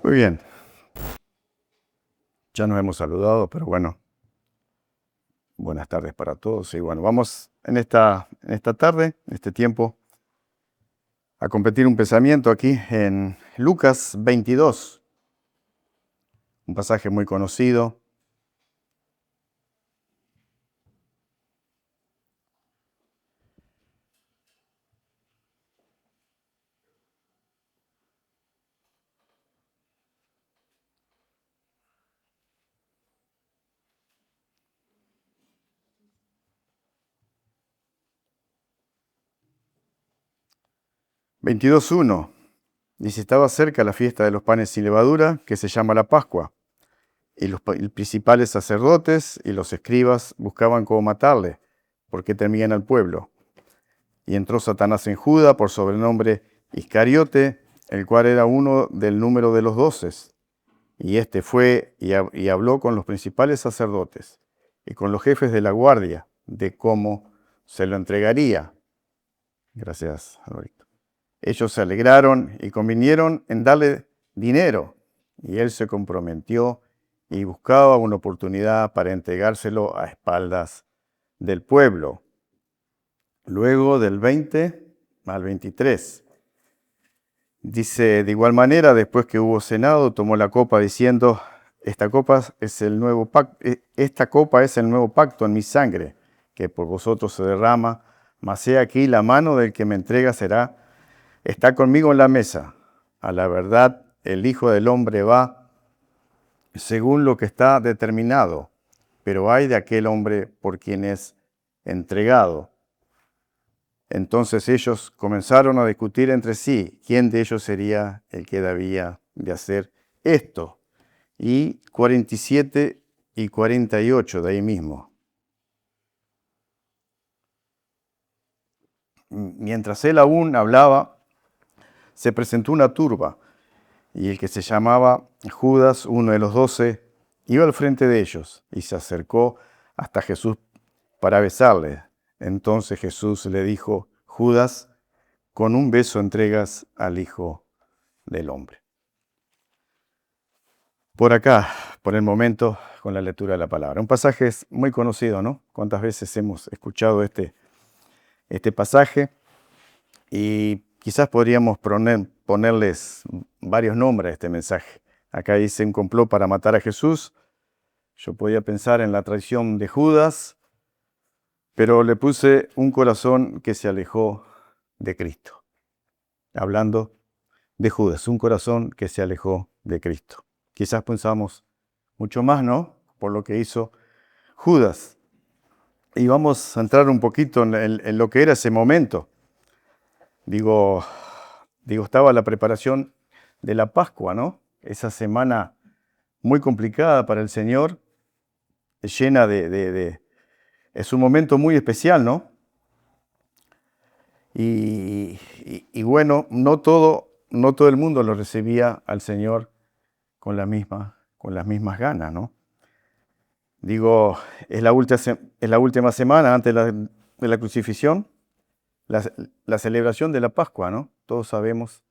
Muy bien, ya nos hemos saludado, pero bueno, buenas tardes para todos. Y bueno, vamos en esta tarde, en este tiempo, a compartir un pensamiento aquí en Lucas 22, un pasaje muy conocido. Veintidós uno. Dice, estaba cerca la fiesta de los panes sin levadura, que se llama la Pascua, y los principales sacerdotes y los escribas buscaban cómo matarle, porque temían al pueblo. Y entró Satanás en Judá por sobrenombre Iscariote, el cual era uno del número de los 12. Y éste fue y habló con los principales sacerdotes y con los jefes de la guardia de cómo se lo entregaría. Gracias, Alberto. Ellos se alegraron y convinieron en darle dinero. Y él se comprometió y buscaba una oportunidad para entregárselo a espaldas del pueblo. Luego del 20 al 23. Dice, de igual manera, después que hubo cenado, tomó la copa diciendo, esta copa es el nuevo pacto en mi sangre, que por vosotros se derrama, mas he aquí la mano del que me entrega está conmigo en la mesa. A la verdad, el Hijo del Hombre va según lo que está determinado, pero hay de aquel hombre por quien es entregado. Entonces ellos comenzaron a discutir entre sí quién de ellos sería el que debía de hacer esto. Y 47 y 48 de ahí mismo. Mientras él aún hablaba, se presentó una turba, y el que se llamaba Judas, uno de los 12, iba al frente de ellos y se acercó hasta Jesús para besarle. Entonces Jesús le dijo, Judas, con un beso entregas al Hijo del Hombre. Por acá, por el momento, con la lectura de la palabra. Un pasaje muy conocido, ¿no? ¿Cuántas veces hemos escuchado este pasaje? Y quizás podríamos ponerles varios nombres a este mensaje. Acá dice un complot para matar a Jesús. Yo podía pensar en la traición de Judas, pero le puse un corazón que se alejó de Cristo. Hablando de Judas, un corazón que se alejó de Cristo. Quizás pensamos mucho más, ¿no? Por lo que hizo Judas. Y vamos a entrar un poquito en lo que era ese momento. Digo, estaba la preparación de la Pascua, ¿no? Esa semana muy complicada para el Señor, llena es un momento muy especial, ¿no? Y bueno, no todo el mundo lo recibía al Señor con las mismas ganas, ¿no? Digo, es la última semana antes de la crucifixión, la celebración de la Pascua, ¿no? Todos sabemos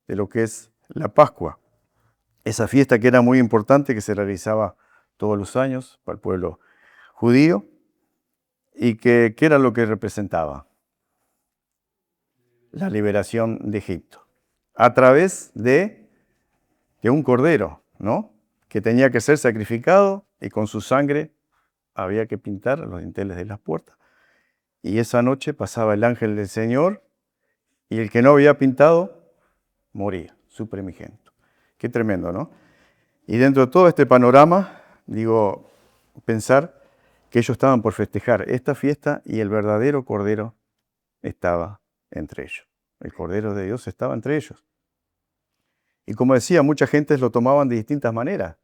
de lo que es la Pascua. Esa fiesta que era muy importante, que se realizaba todos los años para el pueblo judío, y que era lo que representaba la liberación de Egipto, a través de un cordero, ¿no? Que tenía que ser sacrificado y con su sangre había que pintar los dinteles de las puertas. Y esa noche pasaba el ángel del Señor y el que no había pintado moría, su primogénito. Qué tremendo, ¿no? Y dentro de todo este panorama, digo, pensar que ellos estaban por festejar esta fiesta y el verdadero Cordero estaba entre ellos. El Cordero de Dios estaba entre ellos. Y como decía, mucha gente lo tomaban de distintas maneras.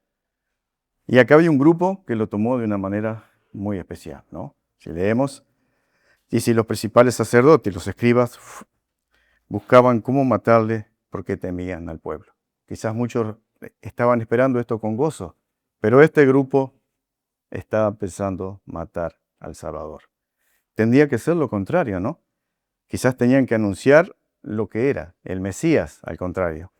Y acá había un grupo que lo tomó de una manera muy especial, ¿no? Si leemos, dice, los principales sacerdotes y los escribas buscaban cómo matarle porque temían al pueblo. Quizás muchos estaban esperando esto con gozo, pero este grupo estaba pensando matar al Salvador. Tendría que ser lo contrario, ¿no? Quizás tenían que anunciar lo que era, el Mesías, al contrario.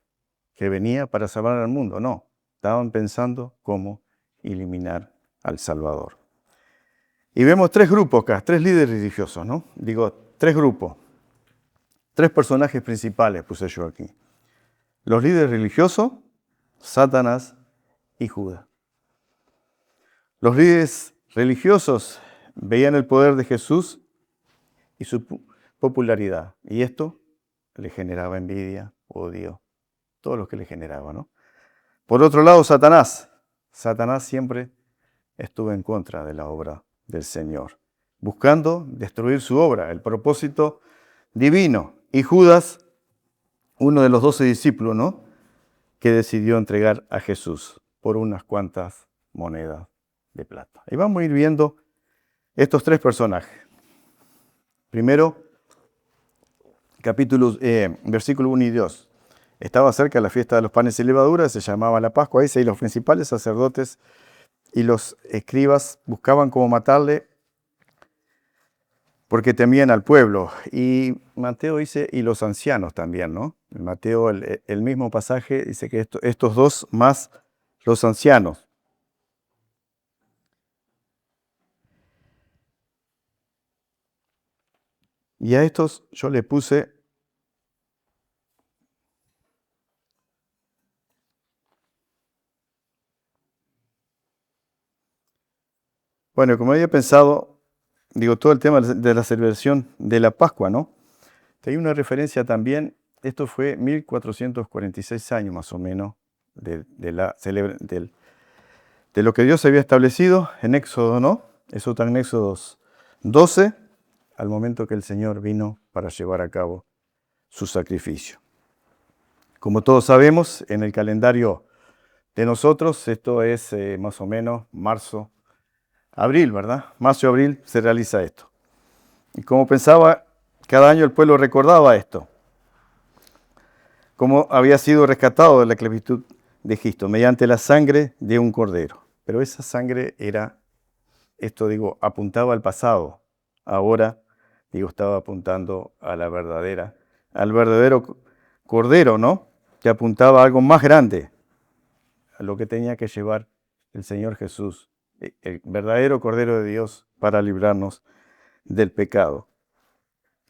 que venía para salvar al mundo. No, estaban pensando cómo eliminar al Salvador. Y vemos tres grupos acá, tres líderes religiosos, ¿no? Digo, tres grupos, tres personajes principales puse yo aquí. Los líderes religiosos, Satanás y Judas. Los líderes religiosos veían el poder de Jesús y su popularidad, y esto le generaba envidia, odio, todo lo que le generaba, ¿no? Por otro lado, Satanás siempre estuvo en contra de la obra del Señor, buscando destruir su obra, el propósito divino. Y Judas, uno de los 12 discípulos, ¿no?, que decidió entregar a Jesús por unas cuantas monedas de plata. Y vamos a ir viendo estos tres personajes. Primero, versículo 1 y 2. Estaba cerca la fiesta de los panes y levaduras, se llamaba la Pascua, y los principales sacerdotes y los escribas buscaban cómo matarle porque temían al pueblo. Y Mateo dice, y los ancianos también, ¿no? En Mateo, el mismo pasaje, dice que estos dos más los ancianos. Y a estos yo le puse bueno, como había pensado, digo, todo el tema de la celebración de la Pascua, ¿no? Hay una referencia también, esto fue 1446 años más o menos, de lo que Dios había establecido en Éxodo, ¿no? Eso está en Éxodo 12, al momento que el Señor vino para llevar a cabo su sacrificio. Como todos sabemos, en el calendario de nosotros, esto es más o menos marzo, abril, ¿verdad? Marzo y abril se realiza esto. Y como pensaba, cada año el pueblo recordaba esto, cómo había sido rescatado de la esclavitud de Egipto mediante la sangre de un cordero. Pero esa sangre era, esto digo, apuntaba al pasado. Ahora, digo, estaba apuntando a al verdadero cordero, ¿no? Que apuntaba a algo más grande, a lo que tenía que llevar el Señor Jesús, el verdadero Cordero de Dios, para librarnos del pecado.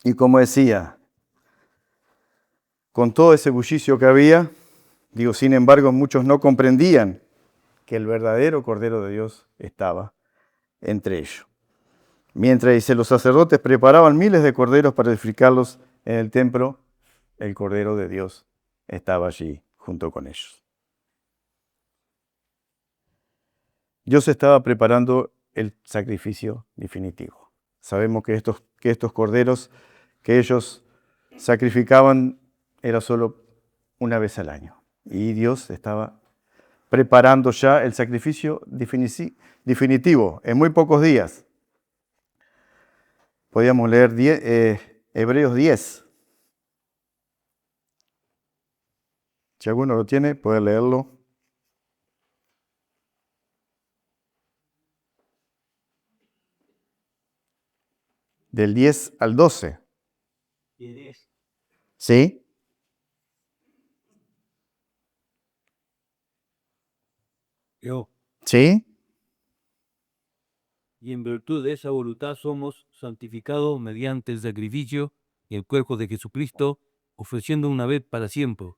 Y como decía, con todo ese bullicio que había, digo, sin embargo, muchos no comprendían que el verdadero Cordero de Dios estaba entre ellos. Mientras dice, los sacerdotes preparaban miles de corderos para sacrificarlos en el templo, el Cordero de Dios estaba allí junto con ellos. Dios estaba preparando el sacrificio definitivo. Sabemos que estos corderos que ellos sacrificaban era solo una vez al año. Y Dios estaba preparando ya el sacrificio definitivo en muy pocos días. Podíamos leer Hebreos 10. Si alguno lo tiene, puede leerlo. Del 10 al 12. ¿Sí? Yo. ¿Sí? Y en virtud de esa voluntad somos santificados mediante el sacrificio y el cuerpo de Jesucristo, ofreciendo una vez para siempre.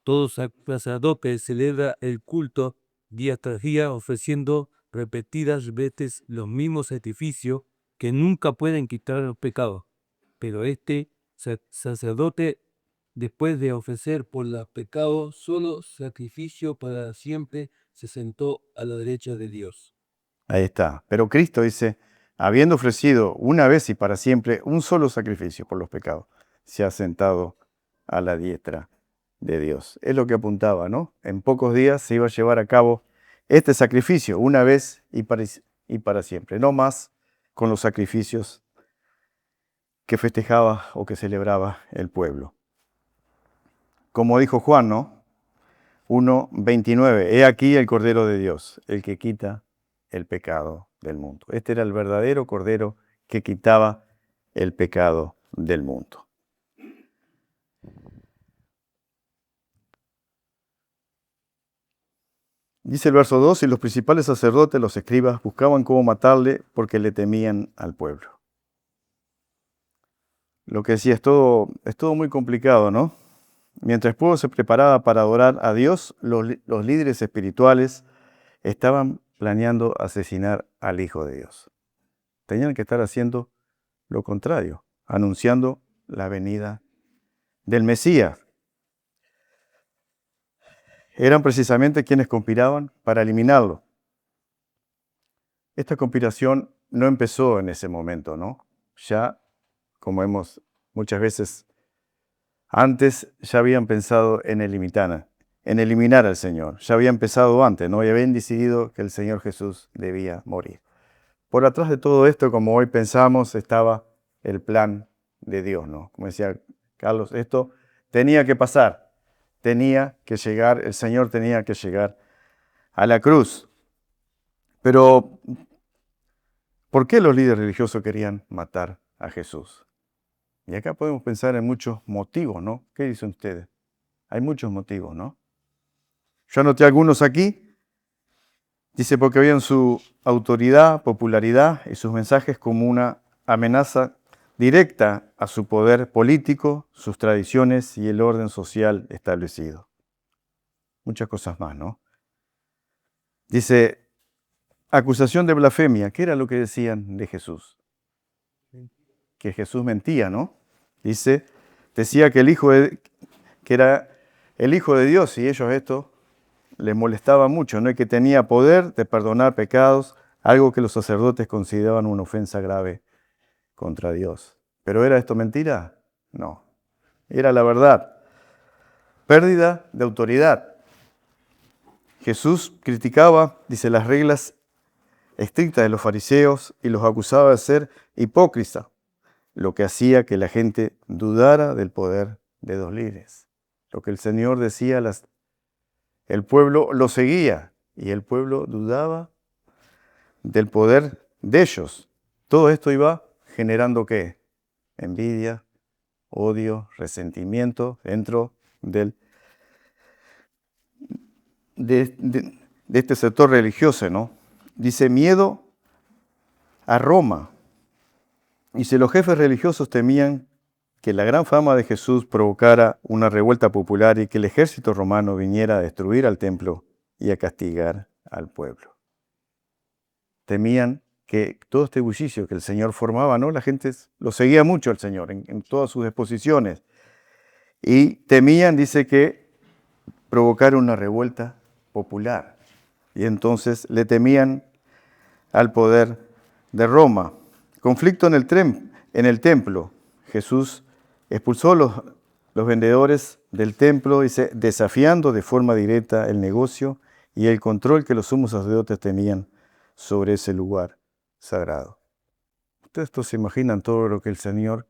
Todo sacerdote celebra el culto día tras día, ofreciendo repetidas veces los mismos sacrificios que nunca pueden quitar los pecados. Pero este sacerdote, después de ofrecer por los pecados solo sacrificio para siempre, se sentó a la derecha de Dios. Ahí está. Pero Cristo dice, habiendo ofrecido una vez y para siempre un solo sacrificio por los pecados, se ha sentado a la diestra de Dios. Es lo que apuntaba, ¿no? En pocos días se iba a llevar a cabo este sacrificio, una vez y para siempre. No más con los sacrificios que festejaba o que celebraba el pueblo. Como dijo Juan, ¿no? 1:29, he aquí el Cordero de Dios, el que quita el pecado del mundo. Este era el verdadero Cordero que quitaba el pecado del mundo. Dice el verso 2, y los principales sacerdotes, los escribas, buscaban cómo matarle porque le temían al pueblo. Lo que decía, es todo muy complicado, ¿no? Mientras el pueblo se preparaba para adorar a Dios, los líderes espirituales estaban planeando asesinar al Hijo de Dios. Tenían que estar haciendo lo contrario, anunciando la venida del Mesías. Eran precisamente quienes conspiraban para eliminarlo. Esta conspiración no empezó en ese momento, ¿no? Ya, como hemos muchas veces antes, ya habían pensado en eliminar al Señor. Ya había empezado antes, ¿no? Y habían decidido que el Señor Jesús debía morir. Por atrás de todo esto, como hoy pensamos, estaba el plan de Dios, ¿no? Como decía Carlos, esto tenía que pasar, tenía que llegar, el Señor tenía que llegar a la cruz. Pero, ¿por qué los líderes religiosos querían matar a Jesús? Y acá podemos pensar en muchos motivos, ¿no? ¿Qué dicen ustedes? Hay muchos motivos, ¿no? Yo anoté algunos aquí. Dice, porque veían su autoridad, popularidad y sus mensajes como una amenaza directa a su poder político, sus tradiciones y el orden social establecido. Muchas cosas más, ¿no? Dice, acusación de blasfemia. ¿Qué era lo que decían de Jesús? Que Jesús mentía, ¿no? Dice, decía que que era el Hijo de Dios, y ellos esto les molestaba mucho, ¿no? Y que tenía poder de perdonar pecados, algo que los sacerdotes consideraban una ofensa grave contra Dios. ¿Pero era esto mentira? No. Era la verdad. Pérdida de autoridad. Jesús criticaba, dice, las reglas estrictas de los fariseos y los acusaba de ser hipócritas, lo que hacía que la gente dudara del poder de los líderes. Lo que el Señor decía, el pueblo lo seguía y el pueblo dudaba del poder de ellos. Todo esto iba generando ¿qué? Envidia, odio, resentimiento dentro de este sector religioso, ¿no? Dice miedo a Roma. Dice, los jefes religiosos temían que la gran fama de Jesús provocara una revuelta popular y que el ejército romano viniera a destruir al templo y a castigar al pueblo. Temían que todo este bullicio que el Señor formaba, ¿no? La gente lo seguía mucho al Señor en todas sus exposiciones. Y temían, dice, que provocara una revuelta popular. Y entonces le temían al poder de Roma. Conflicto en el templo. Jesús expulsó los vendedores del templo, dice, desafiando de forma directa el negocio y el control que los sumos sacerdotes tenían sobre ese lugar sagrado. Ustedes se imaginan todo lo que el Señor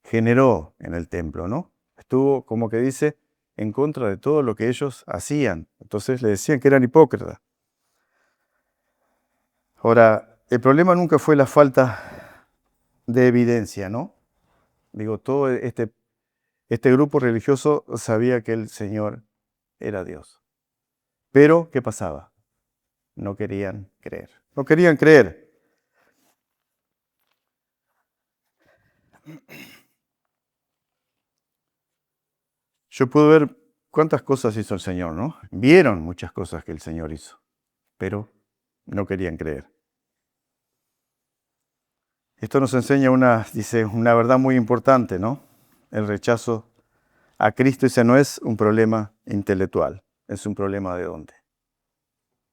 generó en el templo, ¿no? Estuvo, como que dice, en contra de todo lo que ellos hacían. Entonces le decían que eran hipócritas. Ahora, el problema nunca fue la falta de evidencia, ¿no? Digo, todo este grupo religioso sabía que el Señor era Dios. Pero, ¿qué pasaba? No querían creer. No querían creer. Yo puedo ver cuántas cosas hizo el Señor, ¿no? Vieron muchas cosas que el Señor hizo, pero no querían creer. Esto nos enseña una verdad muy importante, ¿no? El rechazo a Cristo, ese no es un problema intelectual, es un problema ¿de dónde?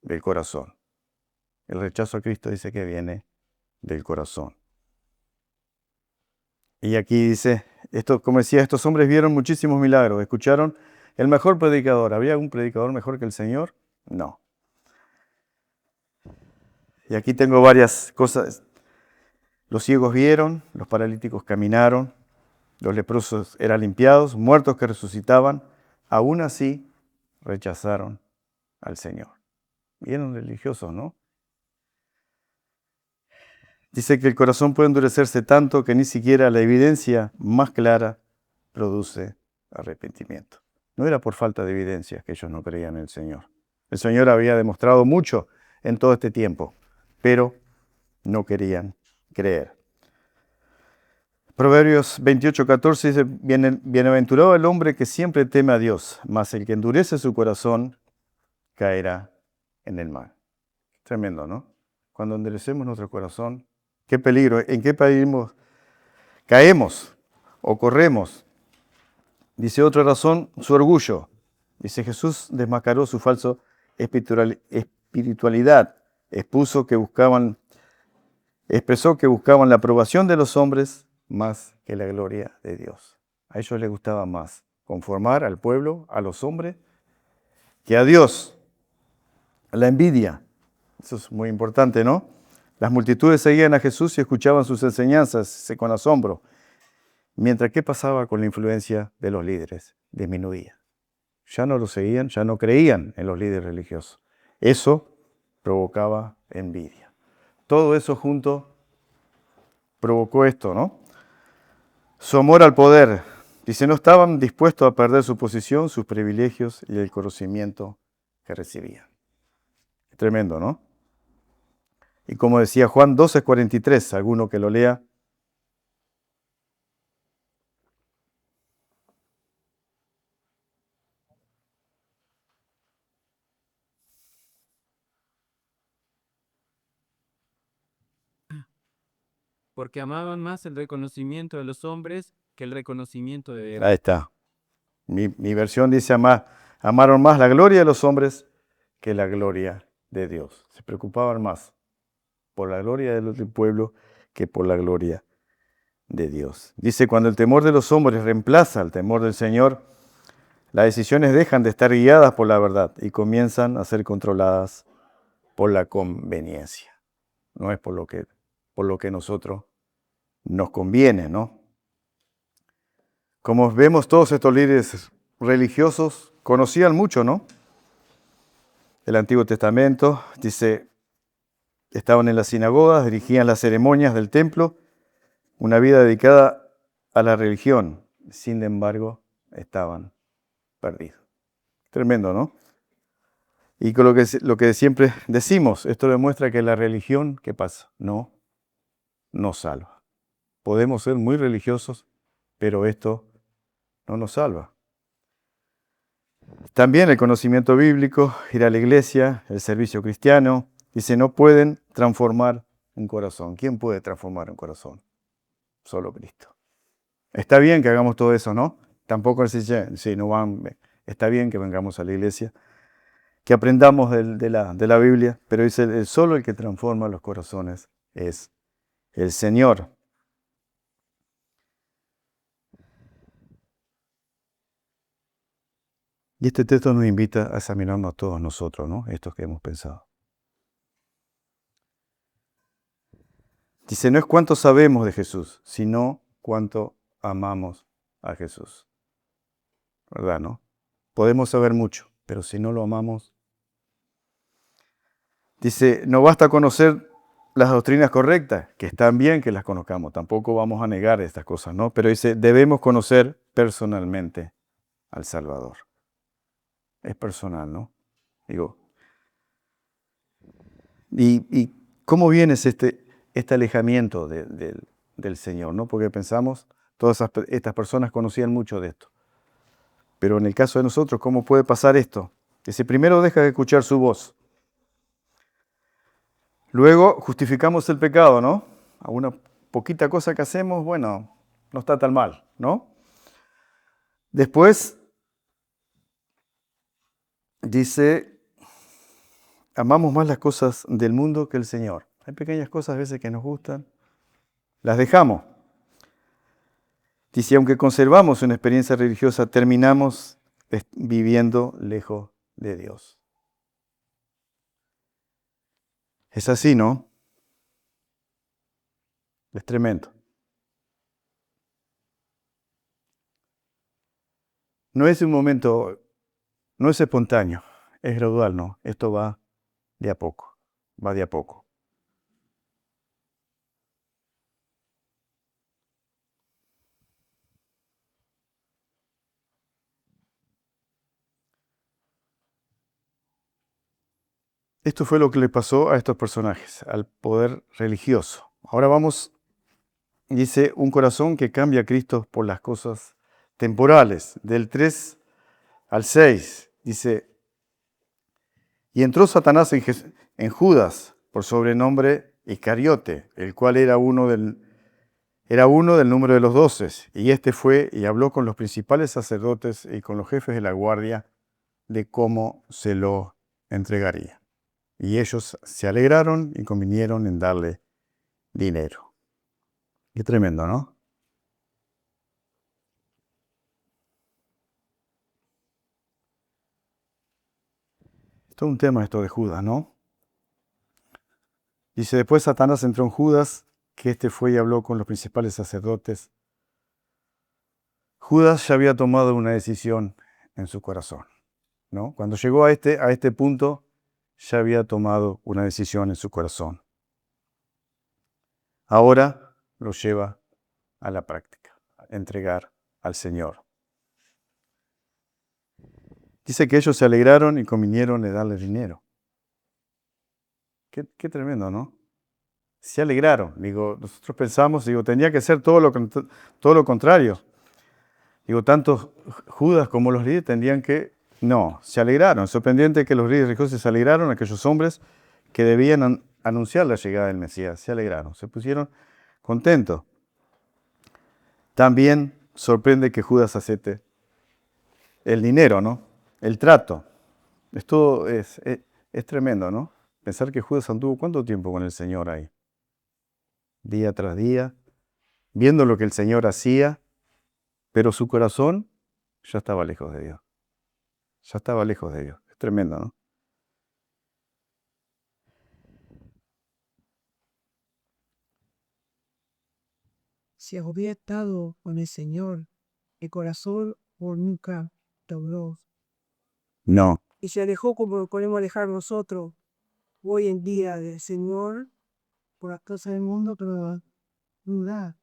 Del corazón. El rechazo a Cristo dice que viene del corazón. Y aquí dice, como decía, estos hombres vieron muchísimos milagros, escucharon el mejor predicador. ¿Había algún predicador mejor que el Señor? No. Y aquí tengo varias cosas. Los ciegos vieron, los paralíticos caminaron, los leprosos eran limpiados, muertos que resucitaban. Aún así, rechazaron al Señor. Vieron religiosos, ¿no? Dice que el corazón puede endurecerse tanto que ni siquiera la evidencia más clara produce arrepentimiento. No era por falta de evidencia que ellos no creían en el Señor. El Señor había demostrado mucho en todo este tiempo, pero no querían creer. Proverbios 28:14 dice, bienaventurado el hombre que siempre teme a Dios, mas el que endurece su corazón caerá en el mal. Tremendo, ¿no? Cuando endurecemos nuestro corazón, qué peligro, en qué peligro caemos o corremos. Dice otra razón, su orgullo. Dice Jesús desmascaró su falso espiritualidad, expresó que buscaban la aprobación de los hombres más que la gloria de Dios. A ellos les gustaba más conformar al pueblo, a los hombres, que a Dios. La envidia, eso es muy importante, ¿no? Las multitudes seguían a Jesús y escuchaban sus enseñanzas con asombro, mientras que pasaba con la influencia de los líderes, disminuía. Ya no lo seguían, ya no creían en los líderes religiosos. Eso provocaba envidia. Todo eso junto provocó esto, ¿no? Su amor al poder. Dice, no estaban dispuestos a perder su posición, sus privilegios y el conocimiento que recibían. Tremendo, ¿no? Y como decía Juan 12:43, alguno que lo lea. Porque amaban más el reconocimiento de los hombres que el reconocimiento de Dios. Ahí está. Mi versión dice, amaron más la gloria de los hombres que la gloria de Dios. Se preocupaban más por la gloria del pueblo que por la gloria de Dios. Dice, cuando el temor de los hombres reemplaza el temor del Señor, las decisiones dejan de estar guiadas por la verdad y comienzan a ser controladas por la conveniencia. No es por lo que nosotros nos conviene, ¿no? Como vemos, todos estos líderes religiosos conocían mucho, ¿no? El Antiguo Testamento, dice, estaban en las sinagogas, dirigían las ceremonias del templo, una vida dedicada a la religión. Sin embargo, estaban perdidos. Tremendo, ¿no? Y con lo que siempre decimos, esto demuestra que la religión, ¿qué pasa? No nos salva. Podemos ser muy religiosos, pero esto no nos salva. También el conocimiento bíblico, ir a la iglesia, el servicio cristiano, dice, no pueden transformar un corazón. ¿Quién puede transformar un corazón? Solo Cristo. Está bien que hagamos todo eso, ¿no? Tampoco dice, sí, no van, está bien que vengamos a la iglesia, que aprendamos de la Biblia, pero dice, solo el que transforma los corazones es el Señor. Y este texto nos invita a examinarnos a todos nosotros, ¿no? Estos que hemos pensado. Dice, no es cuánto sabemos de Jesús, sino cuánto amamos a Jesús. ¿Verdad, no? Podemos saber mucho, pero si no lo amamos. Dice, no basta conocer las doctrinas correctas, que están bien que las conozcamos, tampoco vamos a negar estas cosas, ¿no? Pero dice, debemos conocer personalmente al Salvador. Es personal, ¿no? Digo, ¿y cómo viene este alejamiento del Señor, ¿no? Porque pensamos, todas estas personas conocían mucho de esto. Pero en el caso de nosotros, ¿cómo puede pasar esto? Dice, primero deja de escuchar su voz. Luego justificamos el pecado, ¿no? A una poquita cosa que hacemos, bueno, no está tan mal, ¿no? Después dice, amamos más las cosas del mundo que el Señor. Hay pequeñas cosas a veces que nos gustan, las dejamos. Dice, aunque conservamos una experiencia religiosa, terminamos viviendo lejos de Dios. Es así, ¿no? Es tremendo. No es un momento, no es espontáneo, es gradual, ¿no? Esto va de a poco, va de a poco. Esto fue lo que le pasó a estos personajes, al poder religioso. Ahora vamos, dice, un corazón que cambia a Cristo por las cosas temporales. Del 3 al 6, dice, y entró Satanás en Judas, por sobrenombre Iscariote, el cual era uno del número de los 12. Y este fue y habló con los principales sacerdotes y con los jefes de la guardia de cómo se lo entregaría. Y ellos se alegraron y convinieron en darle dinero. Qué tremendo, ¿no? Esto es un tema esto de Judas, ¿no? Dice, después Satanás entró en Judas, que este fue y habló con los principales sacerdotes. Judas ya había tomado una decisión en su corazón, ¿no? Cuando llegó a este punto, ya había tomado una decisión en su corazón. Ahora lo lleva a la práctica, a entregar al Señor. Dice que ellos se alegraron y convinieron de darle dinero. Qué tremendo, ¿no? Se alegraron. Digo, nosotros pensamos, tenía que ser todo lo contrario. Digo, tanto Judas como los líderes tendrían que... No, se alegraron. Es sorprendente que los líderes religiosos se alegraron, aquellos hombres que debían anunciar la llegada del Mesías. Se alegraron, se pusieron contentos. También sorprende que Judas acepte el dinero, ¿no? El trato. Esto es tremendo, ¿no? Pensar que Judas anduvo ¿cuánto tiempo con el Señor ahí? Día tras día, viendo lo que el Señor hacía, pero su corazón ya estaba lejos de Dios. Ya estaba lejos de Dios. Es tremendo, ¿no? Si hubiera estado con el Señor, el corazón por nunca dobló. No. Y se alejó como podemos alejar nosotros hoy en día del Señor por las cosas del mundo, pero duda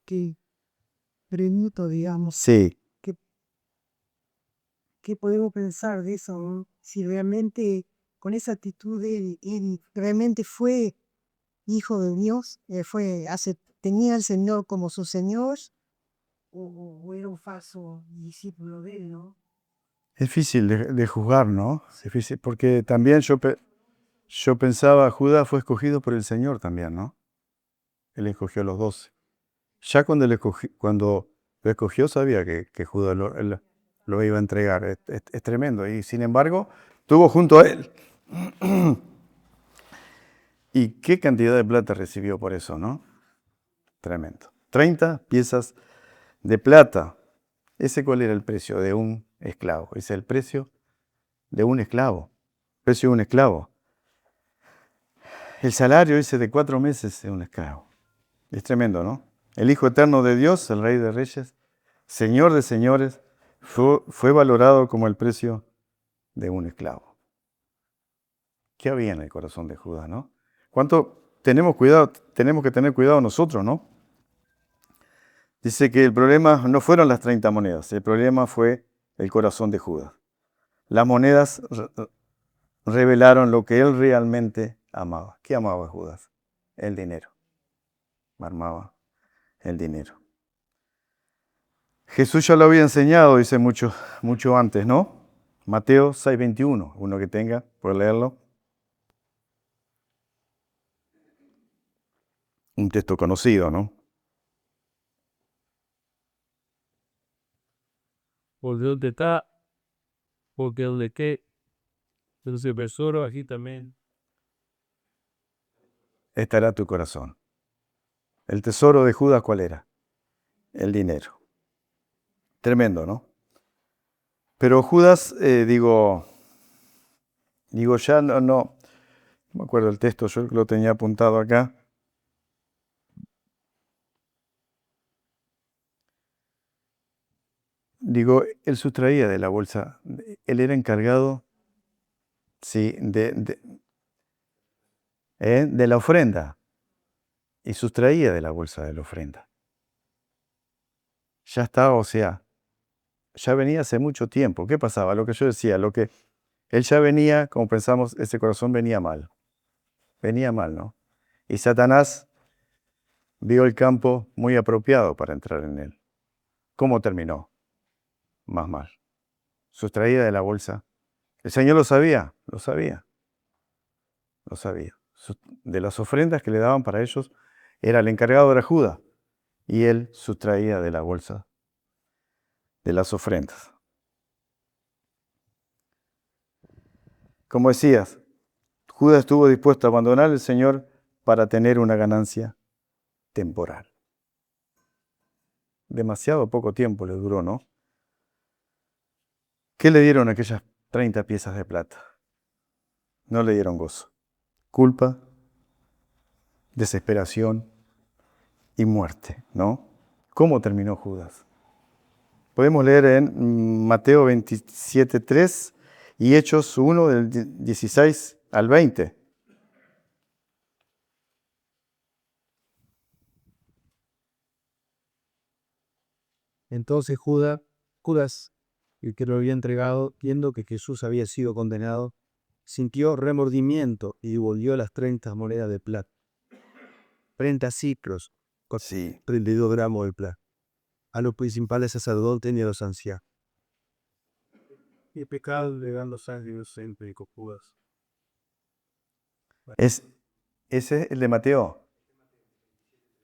que permito, digamos, Sí, ¿qué podemos pensar de eso? ¿No? Si realmente con esa actitud él realmente fue hijo de Dios, tenía al Señor como su Señor, o era un falso discípulo de él, ¿no? es difícil de juzgar, ¿no? Es difícil, porque también yo pensaba, Judas fue escogido por el Señor también, ¿no? Él escogió a los 12. Ya cuando lo escogió sabía que Judas él lo iba a entregar. Es tremendo. Y sin embargo, estuvo junto a él. ¿Y qué cantidad de plata recibió por eso, no? Tremendo. 30 piezas de plata. ¿Ese cuál era el precio de un esclavo? Ese es el precio de un esclavo. Precio de un esclavo. El salario ese de 4 meses de un esclavo. Es tremendo, ¿no? El Hijo Eterno de Dios, el Rey de Reyes, Señor de Señores, fue valorado como el precio de un esclavo. ¿Qué había en el corazón de Judas, no? ¿Cuánto tenemos que tener cuidado nosotros, no? Dice que el problema no fueron las 30 monedas, el problema fue el corazón de Judas. Las monedas revelaron lo que él realmente amaba. ¿Qué amaba Judas? El dinero. Amaba el dinero. Jesús ya lo había enseñado, dice mucho antes, ¿no? Mateo 6:21, uno que tenga, puede leerlo. Un texto conocido, ¿no? Por donde está, porque donde que, entonces tesoro aquí también. Estará tu corazón. El tesoro de Judas, ¿cuál era? El dinero. Tremendo, ¿no? Pero Judas, ya no me acuerdo el texto, yo lo tenía apuntado acá. Él sustraía de la bolsa, él era encargado, sí, de la ofrenda, y sustraía de la bolsa de la ofrenda. Ya estaba, o sea, ya venía hace mucho tiempo. ¿Qué pasaba? Lo que yo decía, lo que Él ya venía, como pensamos, ese corazón venía mal. Venía mal, ¿no? Y Satanás vio el campo muy apropiado para entrar en él. ¿Cómo terminó? Más mal. Sustraída de la bolsa. El Señor lo sabía, lo sabía, lo sabía. De las ofrendas que le daban para ellos, era el encargado era Judas. Y él sustraía de la bolsa de las ofrendas. Como decías, Judas estuvo dispuesto a abandonar al Señor para tener una ganancia temporal. Demasiado poco tiempo le duró, ¿no? ¿Qué le dieron aquellas 30 piezas de plata? No le dieron gozo. Culpa, desesperación y muerte, ¿no? ¿Cómo terminó Judas? Podemos leer en Mateo 27:3 y Hechos 1 del 16 al 20. Entonces Judas, el que lo había entregado, viendo que Jesús había sido condenado, sintió remordimiento y devolvió las 30 monedas de plata. 30 ciclos, con Sí. 32 gramos de plata, a los principales sacerdotes y a los ancianos. Y pecado le dan los ángeles inocentes, dijo Judas. Ese es el de Mateo.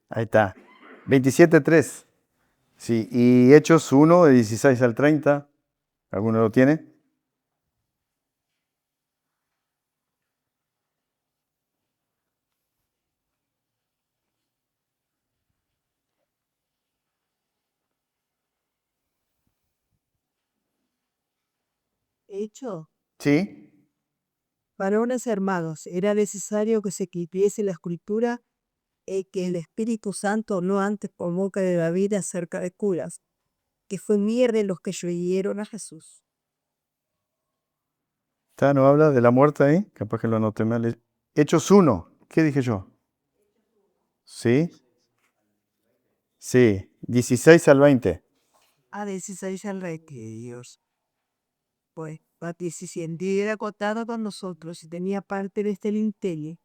Ahí está. 27:3. Sí, y Hechos 1 de 16 al 30. ¿Alguno lo tiene? Hecho, Sí. varones hermanos, era necesario que se cumpliese la escritura que el Espíritu Santo no antes por boca de David acerca de curas, que fue mierda de los que creyeron a Jesús. ¿Está? ¿No habla de la muerte ahí? Capaz que lo anoté mal. Hechos 1. ¿Qué dije yo? Sí. Sí. 16 al 20. A 16 al rey que Dios. Pues, a 17 y era acotado con nosotros y tenía parte en este lintelle.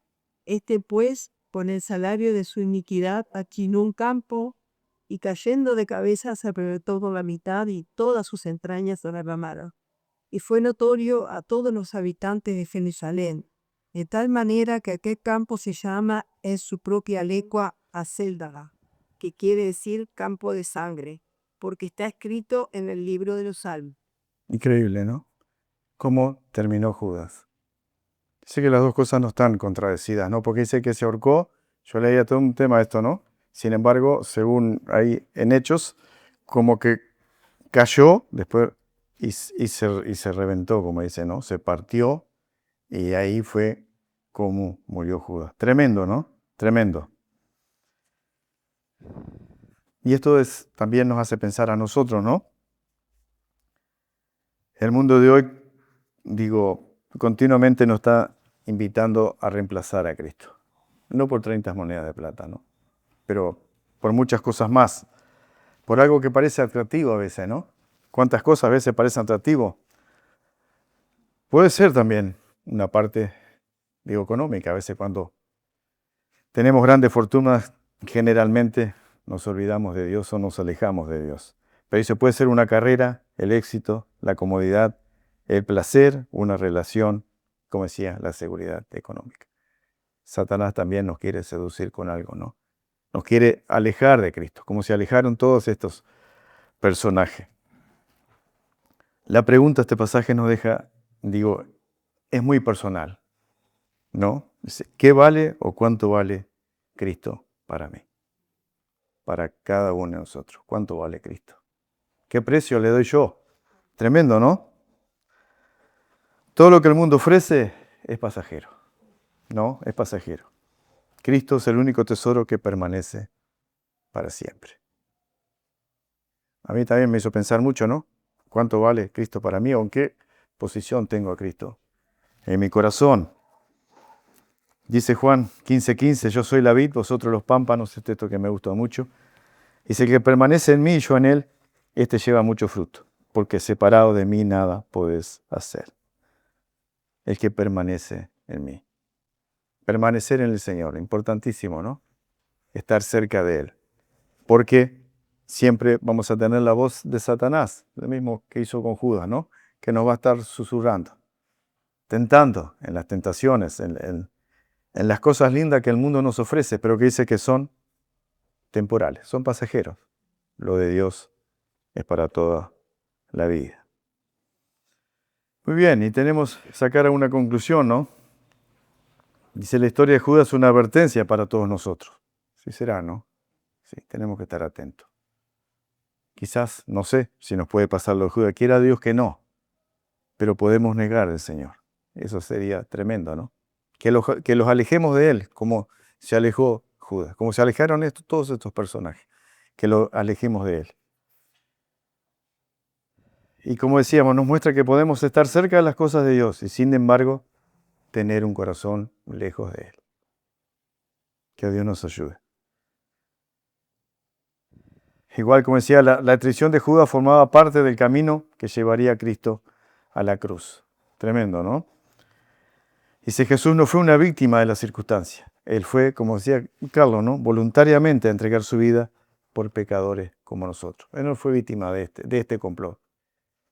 Este pues, con el salario de su iniquidad, achinó un campo y cayendo de cabeza se aprovechó por la mitad y todas sus entrañas se derramaron. Y fue notorio a todos los habitantes de Jerusalén, de tal manera que aquel campo se llama en su propia lengua Aceldara, que quiere decir campo de sangre, porque está escrito en el libro de los Salmos. Increíble, ¿no? ¿Cómo terminó Judas? Dice que las dos cosas no están contradecidas, ¿no? Porque dice que se ahorcó. Yo leía todo un tema de esto, ¿no? Sin embargo, según ahí en Hechos, como que cayó después y se reventó, como dice, ¿no? Se partió y ahí fue como murió Judas. Tremendo, ¿no? Tremendo. Y esto también nos hace pensar a nosotros, ¿no? El mundo de hoy, digo, continuamente nos está invitando a reemplazar a Cristo. No por 30 monedas de plata, ¿no? Pero por muchas cosas más. Por algo que parece atractivo a veces, ¿no? ¿Cuántas cosas a veces parecen atractivo? Puede ser también una parte, digo, económica. A veces cuando tenemos grandes fortunas, generalmente nos olvidamos de Dios o nos alejamos de Dios. Pero eso puede ser una carrera, el éxito, la comodidad, el placer, una relación, como decía, la seguridad económica. Satanás también nos quiere seducir con algo, ¿no? Nos quiere alejar de Cristo, como se alejaron todos estos personajes. La pregunta, este pasaje nos deja, digo, es muy personal, ¿no? Dice, ¿qué vale o cuánto vale Cristo para mí? Para cada uno de nosotros. ¿Cuánto vale Cristo? ¿Qué precio le doy yo? Tremendo, ¿no? Todo lo que el mundo ofrece es pasajero, ¿no? Es pasajero. Cristo es el único tesoro que permanece para siempre. A mí también me hizo pensar mucho, ¿no? ¿Cuánto vale Cristo para mí o en qué posición tengo a Cristo en mi corazón? Dice Juan 15:15, yo soy la vid, vosotros los pámpanos, este texto que me gusta mucho. Dice que permanece en mí y yo en él, este lleva mucho fruto, porque separado de mí nada podés hacer. el que permanece en mí. Permanecer en el Señor, importantísimo, ¿no? Estar cerca de Él. Porque siempre vamos a tener la voz de Satanás, lo mismo que hizo con Judas, ¿no? Que nos va a estar susurrando, tentando en las tentaciones, en las cosas lindas que el mundo nos ofrece, pero que dice que son temporales, son pasajeros. Lo de Dios es para toda la vida. Muy bien, y tenemos que sacar una conclusión, ¿no? Dice la historia de Judas una advertencia para todos nosotros. Sí será, ¿no? Sí, tenemos que estar atentos. Quizás, no sé si nos puede pasar lo de Judas, quiera Dios que no, pero podemos negar al Señor. Eso sería tremendo, ¿no? Que los alejemos de Él, como se alejó Judas, como se alejaron todos estos personajes, que los alejemos de Él. Y como decíamos, nos muestra que podemos estar cerca de las cosas de Dios y sin embargo tener un corazón lejos de Él. Que Dios nos ayude. Igual como decía, la traición de Judas formaba parte del camino que llevaría a Cristo a la cruz. Tremendo, ¿no? Dice, Jesús no fue una víctima de la circunstancia. Él fue, como decía Carlos, ¿no? Voluntariamente a entregar su vida por pecadores como nosotros. Él no fue víctima de este complot.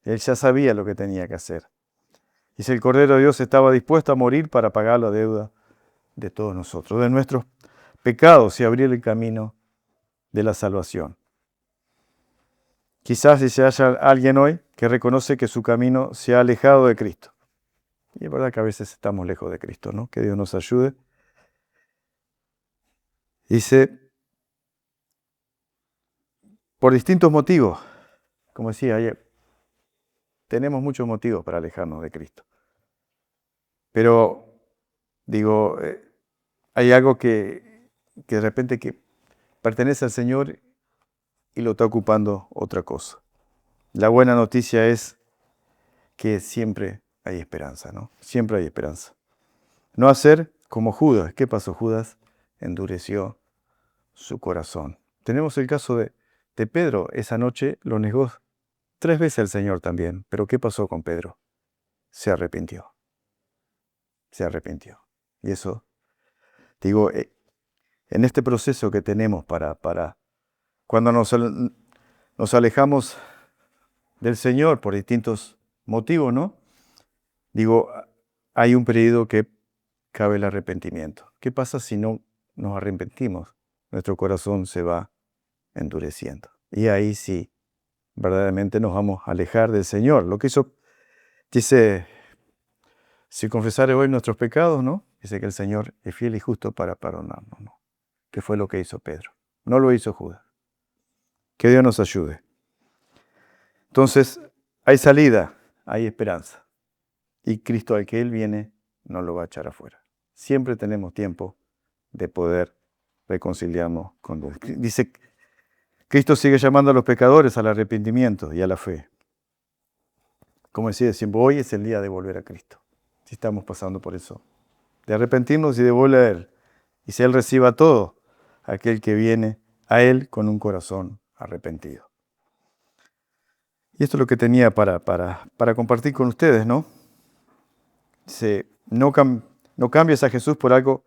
Él ya sabía lo que tenía que hacer. Dice, el Cordero de Dios estaba dispuesto a morir para pagar la deuda de todos nosotros, de nuestros pecados y abrir el camino de la salvación. Quizás si se haya alguien hoy que reconoce que su camino se ha alejado de Cristo. Y es verdad que a veces estamos lejos de Cristo, ¿no? Que Dios nos ayude. Dice, por distintos motivos, como decía ayer, tenemos muchos motivos para alejarnos de Cristo. Pero, digo, hay algo que de repente que pertenece al Señor y lo está ocupando otra cosa. La buena noticia es que siempre hay esperanza, ¿no? Siempre hay esperanza. No hacer como Judas. ¿Qué pasó? Judas endureció su corazón. Tenemos el caso de Pedro. Esa noche lo negó 3 veces al Señor también. Pero ¿qué pasó con Pedro? Se arrepintió. Se arrepintió. Y eso, digo, en este proceso que tenemos para cuando nos alejamos del Señor por distintos motivos, ¿no? Digo, hay un periodo que cabe el arrepentimiento. ¿Qué pasa si no nos arrepentimos? Nuestro corazón se va endureciendo. Y ahí sí, verdaderamente nos vamos a alejar del Señor. Lo que hizo, dice, si confesare hoy nuestros pecados, ¿no? Dice que el Señor es fiel y justo para perdonarnos, ¿no? Que fue lo que hizo Pedro. No lo hizo Judas. Que Dios nos ayude. Entonces, hay salida, hay esperanza. Y Cristo al que Él viene no lo va a echar afuera. Siempre tenemos tiempo de poder reconciliarnos con Dios. Dice, Cristo sigue llamando a los pecadores al arrepentimiento y a la fe. Como decía siempre, hoy es el día de volver a Cristo. Si estamos pasando por eso. De arrepentirnos y de volver a Él. Y si Él reciba todo aquel que viene a Él con un corazón arrepentido. Y esto es lo que tenía para compartir con ustedes, ¿no? Dice, no cambies a Jesús por algo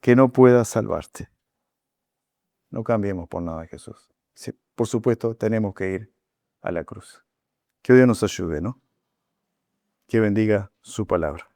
que no pueda salvarte. No cambiemos por nada a Jesús. Sí, por supuesto, tenemos que ir a la cruz. Que Dios nos ayude, ¿no? Que bendiga su palabra.